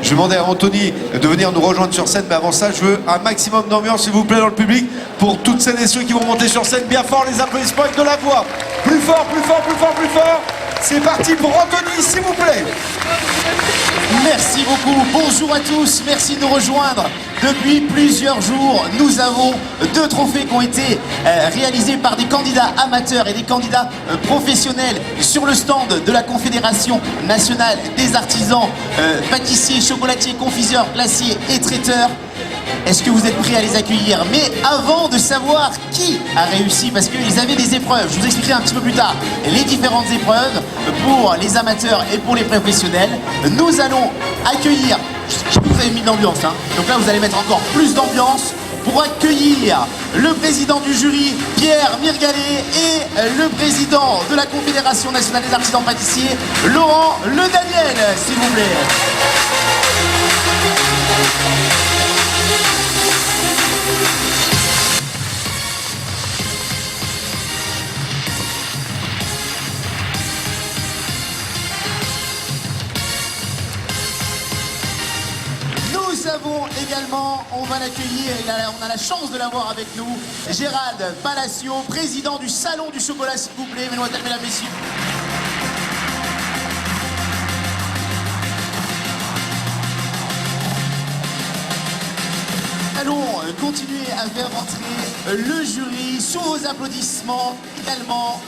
Je vais demander à Anthony de venir nous rejoindre sur scène, mais avant ça, je veux un maximum d'ambiance, s'il vous plaît, dans le public, pour toutes celles et ceux qui vont monter sur scène. Bien fort, les applaudissements avec de la voix. Plus fort, plus fort, plus fort, plus fort. C'est parti pour Anthony, s'il vous plaît. Merci beaucoup, bonjour à tous, merci de nous rejoindre. Depuis plusieurs jours, nous avons 2 trophées qui ont été réalisés par des candidats amateurs et des candidats professionnels sur le stand de la Confédération nationale des artisans, pâtissiers, chocolatiers, confiseurs, glaciers et traiteurs. Est-ce que vous êtes prêts à les accueillir? Mais avant de savoir qui a réussi, parce qu'ils avaient des épreuves, je vous expliquerai un petit peu plus tard les différentes épreuves pour les amateurs et pour les professionnels, nous allons accueillir, vous avez mis de l'ambiance, hein, donc là vous allez mettre encore plus d'ambiance pour accueillir le président du jury, Pierre Mirgalet, et le président de la Confédération nationale des artisans pâtissiers, Laurent Le Daniel, s'il vous plaît. Nous avons également, on va l'accueillir, on a la chance de l'avoir avec nous, Gérald Palacio, président du Salon du Chocolat, s'il vous plaît, mesdemoiselles, mesdames, messieurs. Allons continuer à faire entrer le jury sous vos applaudissements également.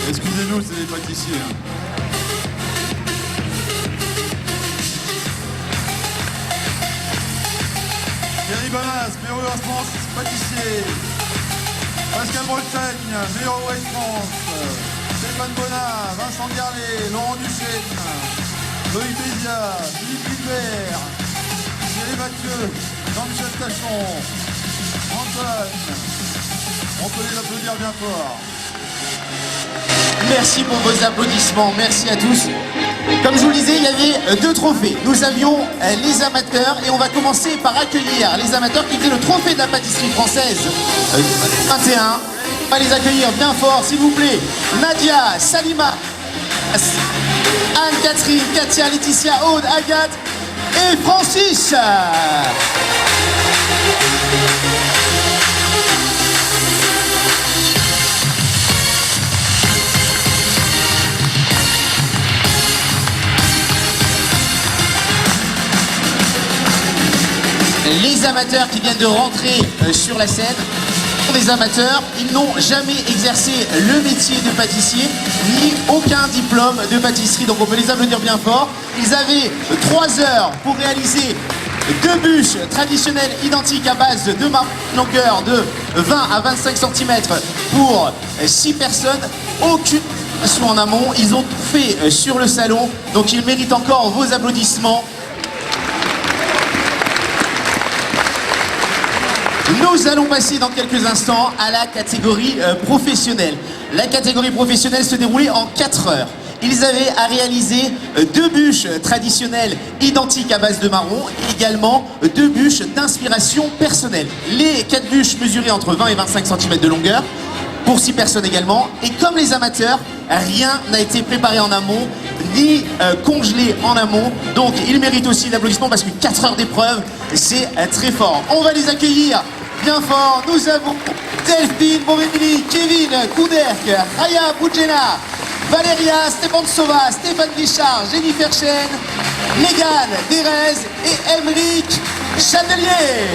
Excusez-nous, c'est des pâtissiers. Thierry Banas, meilleur Ouest France, pâtissier. Pascal Bretagne, meilleur Ouest France. Stéphane Bonnat, Vincent Garlet, Laurent Duchesne, Loïc Bézia, Philippe Gilbert, Thierry Mathieu, Jean-Michel Tachon, Antoine. On peut les applaudir bien fort. Merci pour vos applaudissements, merci à tous. Comme je vous le disais, il y avait 2 trophées. Nous avions les amateurs et on va commencer par accueillir les amateurs qui étaient le trophée de la pâtisserie française 21. On va les accueillir bien fort, s'il vous plaît. Nadia, Salima, Anne-Catherine, Katia, Laetitia, Aude, Agathe et Francis. Les amateurs qui viennent de rentrer sur la scène sont des amateurs, ils n'ont jamais exercé le métier de pâtissier ni aucun diplôme de pâtisserie, donc on peut les applaudir bien fort. Ils avaient 3 heures pour réaliser 2 bûches traditionnelles identiques à base de marron, longueur de 20 à 25 cm pour 6 personnes, aucune préparation en amont, ils ont tout fait sur le salon, donc ils méritent encore vos applaudissements. Nous allons passer dans quelques instants à la catégorie professionnelle. La catégorie professionnelle se déroulait en 4 heures. Ils avaient à réaliser 2 bûches traditionnelles identiques à base de marron et également 2 bûches d'inspiration personnelle. Les 4 bûches mesuraient entre 20 et 25 cm de longueur, pour 6 personnes également. Et comme les amateurs, rien n'a été préparé en amont, ni congelé en amont. Donc ils méritent aussi l'applaudissement parce que 4 heures d'épreuve, c'est très fort. On va les accueillir bien fort. Nous avons Delphine Bovémili, Kevin Kouderk, Raya Boudjena, Valéria Stefansova, Stéphane Guichard, Jennifer Chen, Mégane Derez et Emeric Chandelier.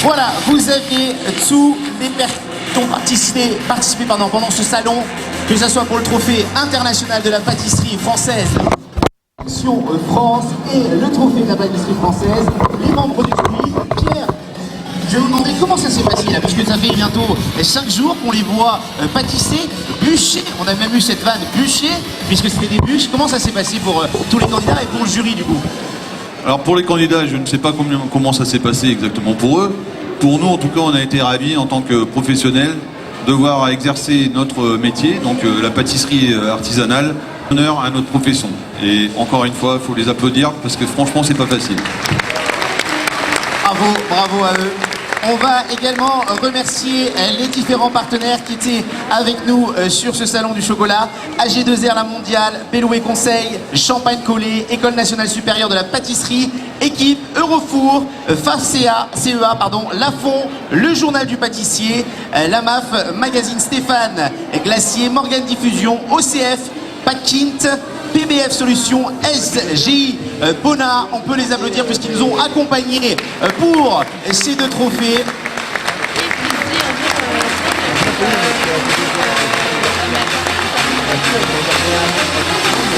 Voilà, vous aviez tous les personnes qui ont participé pendant ce salon, que ce soit pour le trophée international de la pâtisserie française, Action France et le trophée de la pâtisserie française, les membres du jury. Pierre, je vais vous demander comment ça s'est passé là? Puisque ça fait bientôt 5 jours qu'on les voit pâtisser, bûcher. On a même eu cette vanne bûcher, puisque c'était des bûches. Comment ça s'est passé pour tous les candidats et pour le jury du coup? Alors pour les candidats, je ne sais pas comment ça s'est passé exactement pour eux. Pour nous, en tout cas, on a été ravis en tant que professionnels de voir exercer notre métier, donc la pâtisserie artisanale, honneur à notre profession. Et encore une fois, il faut les applaudir parce que franchement, c'est pas facile. Bravo, bravo à eux. On va également remercier les différents partenaires qui étaient avec nous sur ce salon du chocolat. AG2R La Mondiale, Bellouet Conseil, Champagne Collé, École Nationale Supérieure de la Pâtisserie, Équipe, Eurofour, FAF-CEA, Lafon, Le Journal du Pâtissier, la MAF, Magazine Stéphane, Glacier, Morgane Diffusion, OCF, Packint, PBF Solutions, SGI Bona. On peut les applaudir puisqu'ils nous ont accompagnés pour ces 2 trophées.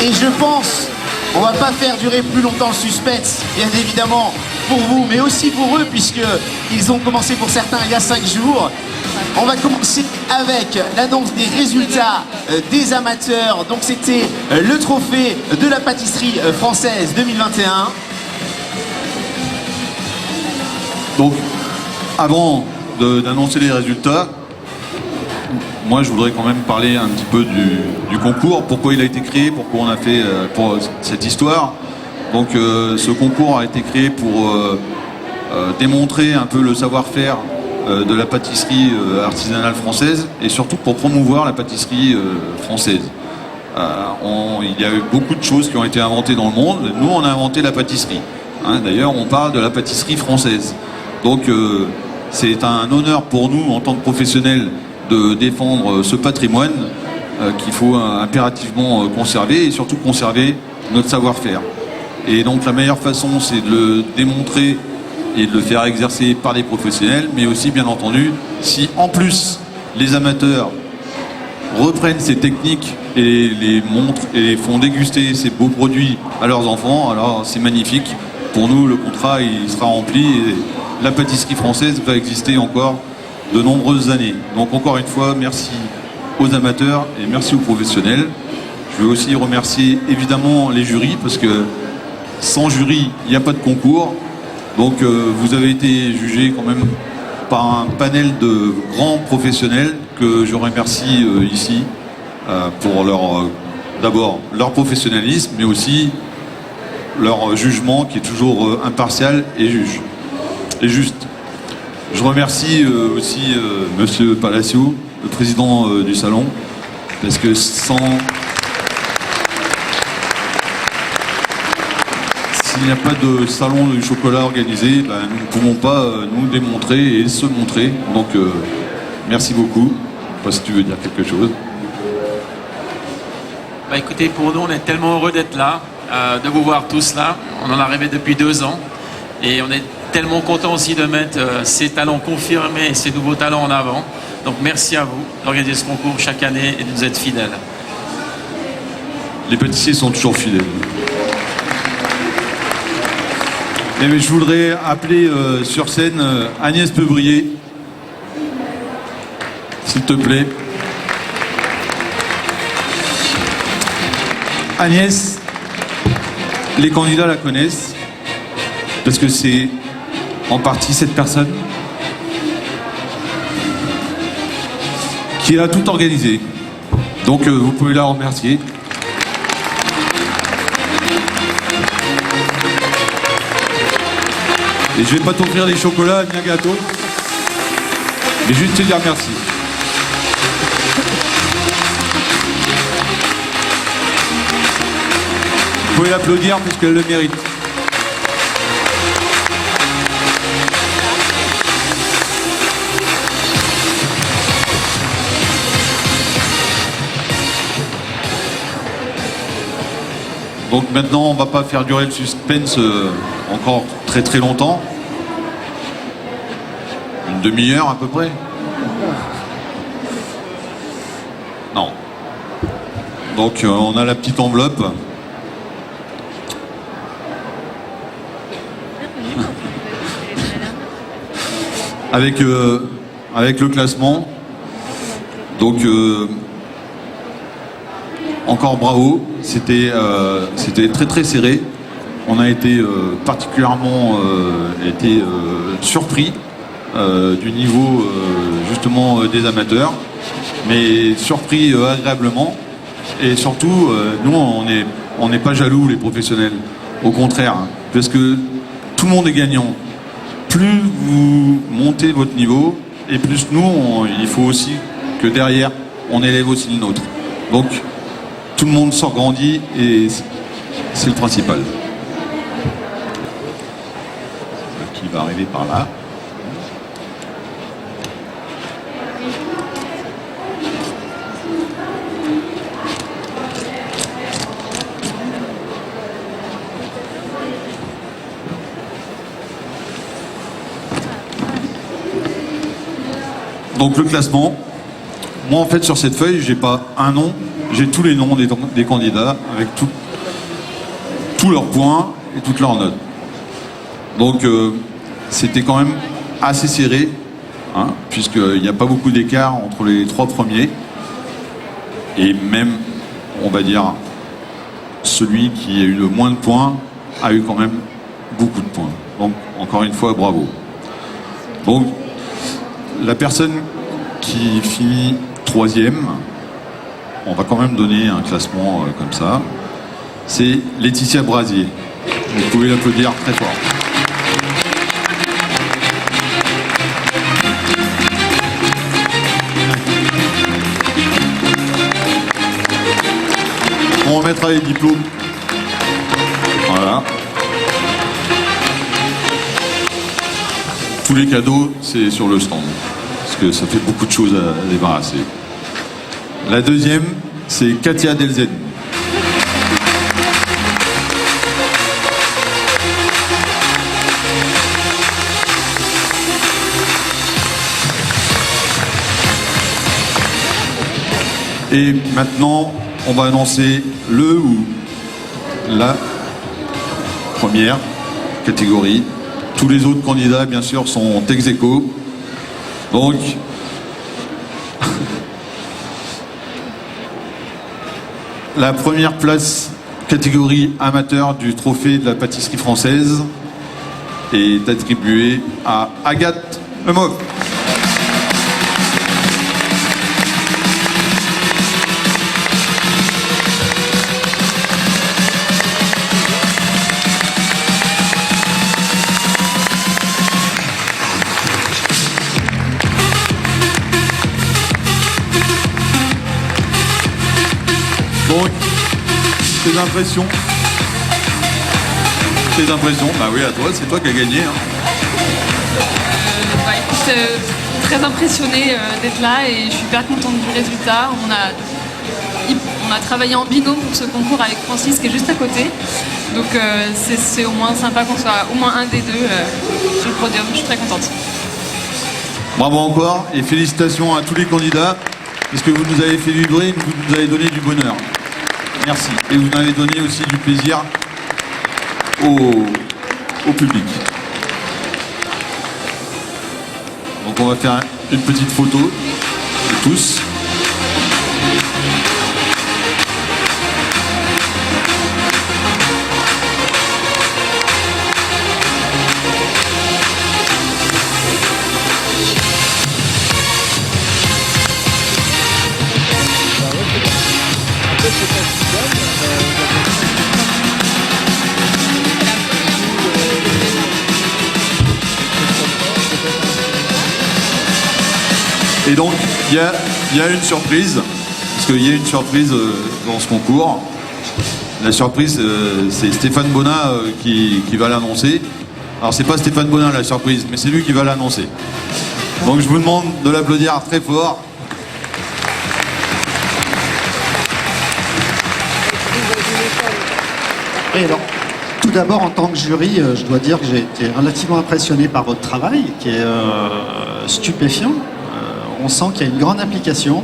Et je pense, on va pas faire durer plus longtemps le suspense, bien évidemment, pour vous, mais aussi pour eux, puisqu'ils ont commencé pour certains il y a 5 jours. On va commencer avec l'annonce des résultats des amateurs. Donc c'était le trophée de la pâtisserie française 2021. Donc, avant d'annoncer les résultats, moi je voudrais quand même parler un petit peu du concours, pourquoi il a été créé, pourquoi on a fait pour cette histoire. Donc ce concours a été créé pour démontrer un peu le savoir-faire de la pâtisserie artisanale française et surtout pour promouvoir la pâtisserie française. Il y a eu beaucoup de choses qui ont été inventées dans le monde. Nous, on a inventé la pâtisserie. Hein, d'ailleurs, on parle de la pâtisserie française. Donc, c'est un honneur pour nous, en tant que professionnels, de défendre ce patrimoine qu'il faut impérativement conserver et surtout conserver notre savoir-faire. Et donc, la meilleure façon, c'est de le démontrer et de le faire exercer par des professionnels, mais aussi, bien entendu, si en plus les amateurs reprennent ces techniques et les montrent et font déguster ces beaux produits à leurs enfants, alors c'est magnifique. Pour nous, le contrat il sera rempli et la pâtisserie française va exister encore de nombreuses années. Donc encore une fois, merci aux amateurs et merci aux professionnels. Je veux aussi remercier évidemment les jurys, parce que sans jury, il n'y a pas de concours. Donc vous avez été jugés quand même par un panel de grands professionnels que je remercie ici pour d'abord leur professionnalisme, mais aussi leur jugement qui est toujours impartial et juste. Je remercie aussi Monsieur Palacio, le président du salon, parce que s'il n'y a pas de salon du chocolat organisé, ben, nous ne pouvons pas nous démontrer et se montrer. Donc merci beaucoup. Je ne sais pas si tu veux dire quelque chose. Bah écoutez, pour nous, on est tellement heureux d'être là, de vous voir tous là. On en a rêvé depuis 2 ans. Et on est tellement content aussi de mettre ces talents confirmés, ces nouveaux talents en avant. Donc merci à vous d'organiser ce concours chaque année et de nous être fidèles. Les pâtissiers sont toujours fidèles. Mais je voudrais appeler sur scène Agnès Peubrier, s'il te plaît. Agnès, les candidats la connaissent, parce que c'est en partie cette personne qui a tout organisé. Donc vous pouvez la remercier. Et je vais pas t'offrir des chocolats ni un gâteau, mais juste te dire merci. Vous pouvez l'applaudir parce qu'elle le mérite. Donc maintenant, on ne va pas faire durer le suspense encore très très longtemps. Une demi-heure à peu près. Non. Donc on a la petite enveloppe. avec le classement. Donc encore bravo, c'était très très serré. On a été particulièrement surpris du niveau justement des amateurs, mais surpris agréablement. Et surtout, nous on n'est pas jaloux les professionnels, au contraire, hein, parce que tout le monde est gagnant. Plus vous montez votre niveau, et plus nous, il faut aussi que derrière, on élève aussi le nôtre. Donc, tout le monde s'agrandit et c'est le principal. Qui va arriver par là. Donc le classement, moi en fait sur cette feuille, j'ai pas un nom, j'ai tous les noms des candidats avec tous leurs points et toutes leurs notes. Donc c'était quand même assez serré, hein, puisqu'il n'y a pas beaucoup d'écart entre les 3 premiers. Et même, on va dire, celui qui a eu le moins de points a eu quand même beaucoup de points. Donc encore une fois, bravo. Donc la personne qui finit 3e, on va quand même donner un classement comme ça, c'est Laetitia Brasier. Vous pouvez l'applaudir très fort. On remettra les diplômes. Voilà. Tous les cadeaux, c'est sur le stand. Parce que ça fait beaucoup de choses à débarrasser. La deuxième, c'est Katia Delzen. Et maintenant, on va annoncer le ou la première catégorie. Tous les autres candidats, bien sûr, sont ex aequo. Donc, la première place catégorie amateur du trophée de la pâtisserie française est attribuée à Agathe Lemov. Donc, tes impressions? Tes impressions? Bah oui, à toi, c'est toi qui as gagné. Hein. Écoute, très impressionnée d'être là et je suis hyper contente du résultat. On a travaillé en binôme pour ce concours avec Francis qui est juste à côté. Donc c'est au moins sympa qu'on soit au moins un des deux sur le podium. Je suis très contente. Bravo encore et félicitations à tous les candidats parce que vous nous avez fait vibrer, vous nous avez donné du bonheur. Merci. Et vous avez donné aussi du plaisir au public. Donc on va faire une petite photo de tous. Et donc, il y a une surprise, parce qu'il y a une surprise dans ce concours. La surprise, c'est Stéphane Bonin qui va l'annoncer. Alors, c'est pas Stéphane Bonin la surprise, mais c'est lui qui va l'annoncer. Donc, je vous demande de l'applaudir très fort. Et alors, tout d'abord, en tant que jury, je dois dire que j'ai été relativement impressionné par votre travail, qui est stupéfiant. On sent qu'il y a une grande implication.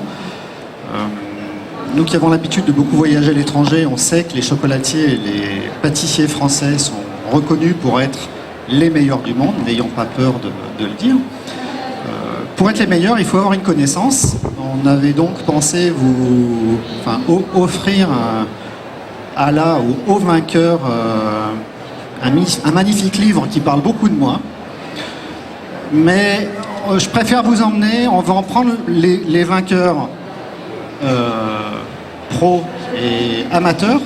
Nous qui avons l'habitude de beaucoup voyager à l'étranger, on sait que les chocolatiers et les pâtissiers français sont reconnus pour être les meilleurs du monde, n'ayons pas peur de le dire. Pour être les meilleurs, il faut avoir une connaissance. On avait donc pensé offrir à la ou au vainqueur un magnifique livre qui parle beaucoup de moi. Mais je préfère vous emmener, on va en prendre les vainqueurs pros et amateurs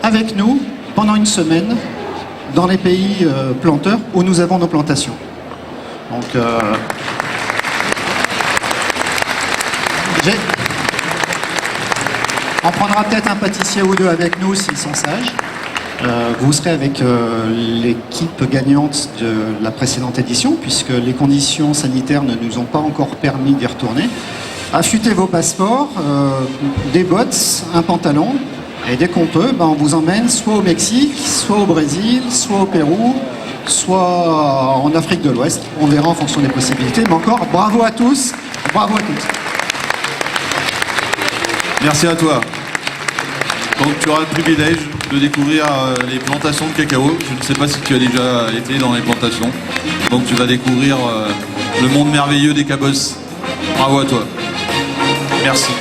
avec nous pendant une semaine dans les pays planteurs où nous avons nos plantations. Donc, on prendra peut-être un pâtissier ou deux avec nous s'ils sont sages. Vous serez avec l'équipe gagnante de la précédente édition, puisque les conditions sanitaires ne nous ont pas encore permis d'y retourner. Affûtez vos passeports, des bottes, un pantalon, et dès qu'on peut, on vous emmène soit au Mexique, soit au Brésil, soit au Pérou, soit en Afrique de l'Ouest. On verra en fonction des possibilités. Mais encore, bravo à tous, bravo à toutes. Merci à toi. Donc tu auras le privilège de découvrir les plantations de cacao. Je ne sais pas si tu as déjà été dans les plantations. Donc tu vas découvrir le monde merveilleux des cabosses. Bravo à toi. Merci.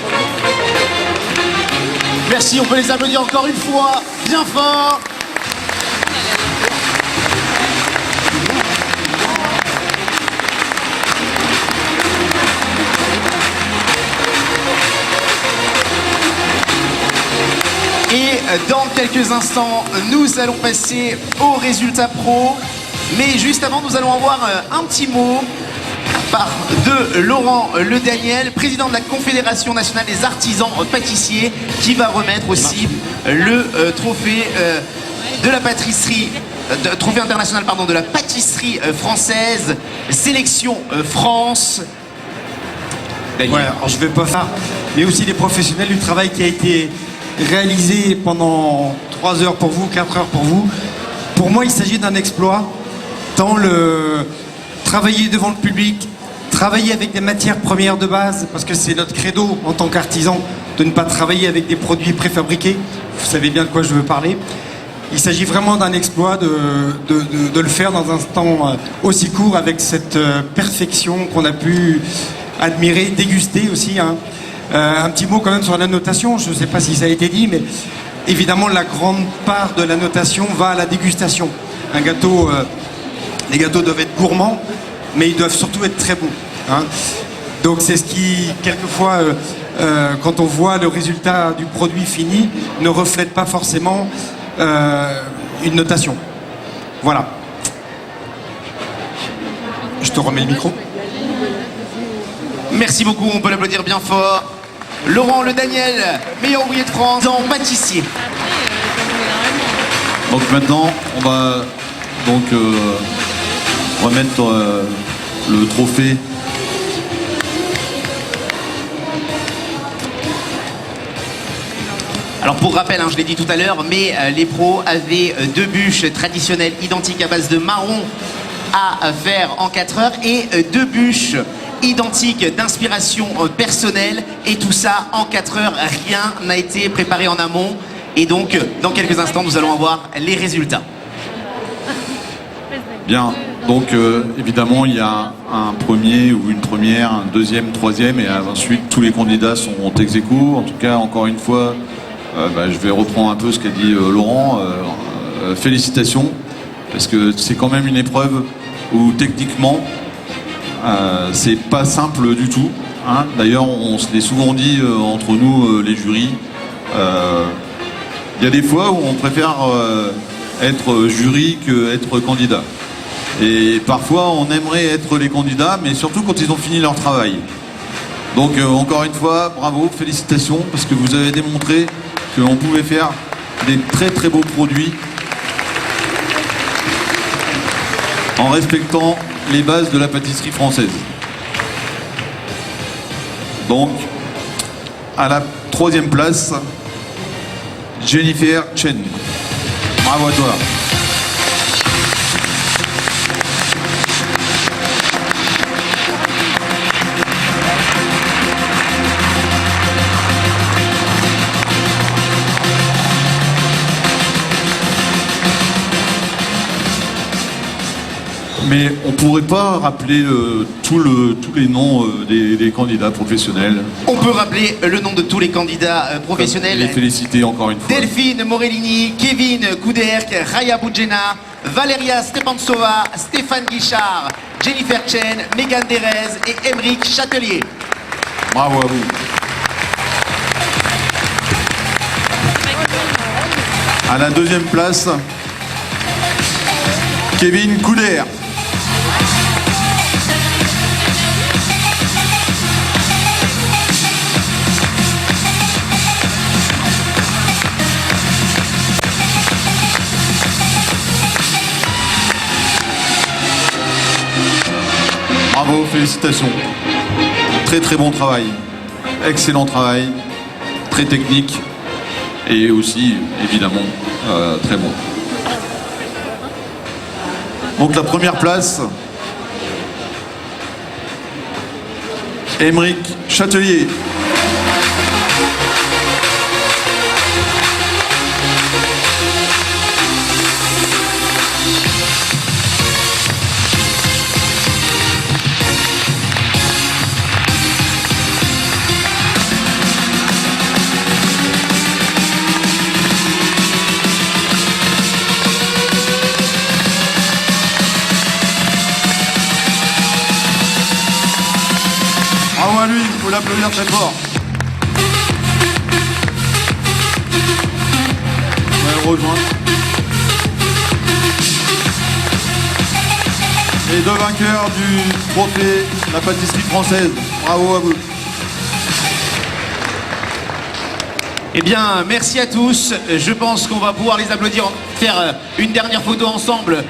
Merci, on peut les applaudir encore une fois, bien fort. Et dans quelques instants, nous allons passer aux résultats pro. Mais juste avant, nous allons avoir un petit mot de Laurent Le Daniel, président de la Confédération nationale des artisans pâtissiers, qui va remettre aussi le trophée de la pâtisserie, trophée international de la pâtisserie française, sélection France. Daniel. Ouais, alors je vais pas faire, mais aussi les professionnels du travail qui a été réalisé pendant 3 heures pour vous, 4 heures pour vous. Pour moi, il s'agit d'un exploit, tant le travailler devant le public, travailler avec des matières premières de base, parce que c'est notre credo en tant qu'artisan de ne pas travailler avec des produits préfabriqués. Vous savez bien de quoi je veux parler. Il s'agit vraiment d'un exploit de le faire dans un temps aussi court, avec cette perfection qu'on a pu admirer, déguster aussi. Un petit mot quand même sur la notation, je ne sais pas si ça a été dit, mais évidemment la grande part de la notation va à la dégustation. Les gâteaux doivent être gourmands, mais ils doivent surtout être très bons. Donc c'est ce qui, quelquefois, quand on voit le résultat du produit fini, ne reflète pas forcément une notation. Voilà. Je te remets le micro. Merci beaucoup, on peut l'applaudir bien fort. Laurent Le Daniel, meilleur ouvrier de France en pâtissier. Donc maintenant, on va remettre le trophée. Alors pour rappel, je l'ai dit tout à l'heure, mais les pros avaient 2 bûches traditionnelles identiques à base de marron à faire en 4 heures et 2 bûches identiques d'inspiration personnelle, et tout ça en 4 heures. Rien n'a été préparé en amont, et donc dans quelques instants nous allons avoir les résultats. Bien, donc évidemment il y a un premier ou une première, un deuxième, troisième, et ensuite tous les candidats sont ex aequo. En tout cas, encore une fois, je vais reprendre un peu ce qu'a dit Laurent. Félicitations, parce que c'est quand même une épreuve où techniquement c'est pas simple du tout. D'ailleurs, on se l'est souvent dit entre nous, les jurys. Il y a des fois où on préfère être jury qu'être candidat. Et parfois, on aimerait être les candidats, mais surtout quand ils ont fini leur travail. Donc, encore une fois, bravo, félicitations, parce que vous avez démontré qu'on pouvait faire des très très beaux produits en respectant les bases de la pâtisserie française. Donc, à la 3e place, Jennifer Chen. Bravo à toi. Mais on pourrait pas rappeler tous les noms des candidats professionnels. On peut rappeler le nom de tous les candidats Et les professionnels. féliciter encore une fois. Delphine Morellini, Kevin Kouderk, Raya Boudjena, Valeria Stepansova, Stéphane Guichard, Jennifer Chen, Megan Derez et Émeric Châtelier. Bravo à vous. À la deuxième place, Kevin Couder. Bravo, félicitations. Très très bon travail. Excellent travail. Très technique. Et aussi, évidemment, très bon. Donc la première place, Émeric Châtelier. Bravo à lui, il faut l'applaudir très fort. On va le rejoindre. Les deux vainqueurs du trophée La Pâtisserie Française. Bravo à vous. Eh bien, merci à tous. Je pense qu'on va pouvoir les applaudir, faire une dernière photo ensemble.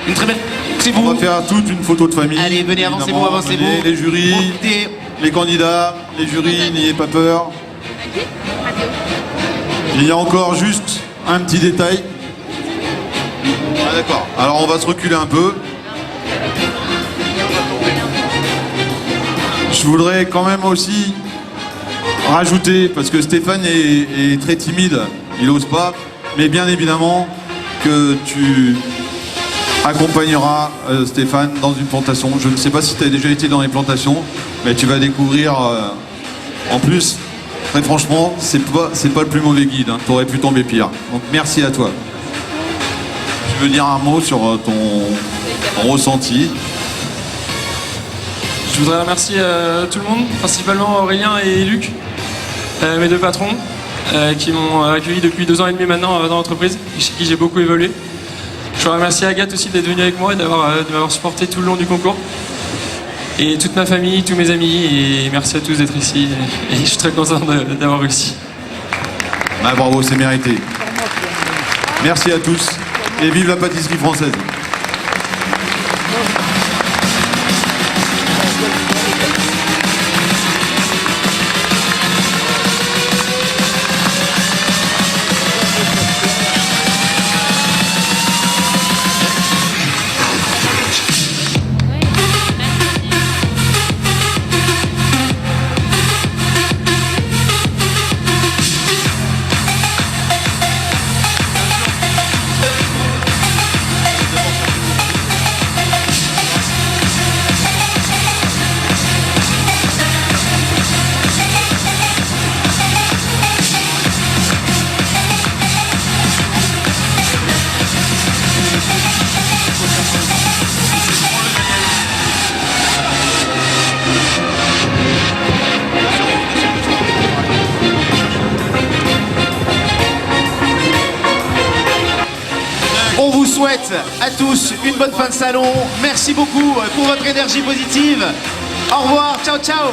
Une très belle... C'est On vous. va faire toute une photo de famille. Allez, venez, avancez-vous, évidemment. avancez-vous. Venez, les jurys, Montez. les candidats, les jurys, n'ayez pas peur. Il y a encore juste un petit détail. Ah d'accord. Alors on va se reculer un peu. Je voudrais quand même aussi rajouter, parce que Stéphane est très timide, il n'ose pas, mais bien évidemment que tu accompagneras Stéphane dans une plantation. Je ne sais pas si tu as déjà été dans les plantations, mais tu vas découvrir en plus, très franchement, c'est pas le plus mauvais guide, hein. Tu aurais pu tomber pire. Donc merci à toi. Tu veux dire un mot sur ton ressenti? Je voudrais remercier tout le monde, principalement Aurélien et Luc, mes deux patrons, qui m'ont accueilli depuis 2 ans et demi maintenant dans l'entreprise, chez qui j'ai beaucoup évolué. Je voudrais remercier Agathe aussi d'être venue avec moi et de m'avoir supporté tout le long du concours. Et toute ma famille, tous mes amis, et merci à tous d'être ici. Et je suis très content d'avoir réussi. Ah, bravo, c'est mérité. Merci à tous et vive la pâtisserie française. On vous souhaite à tous une bonne fin de salon. Merci beaucoup pour votre énergie positive. Au revoir, ciao ciao.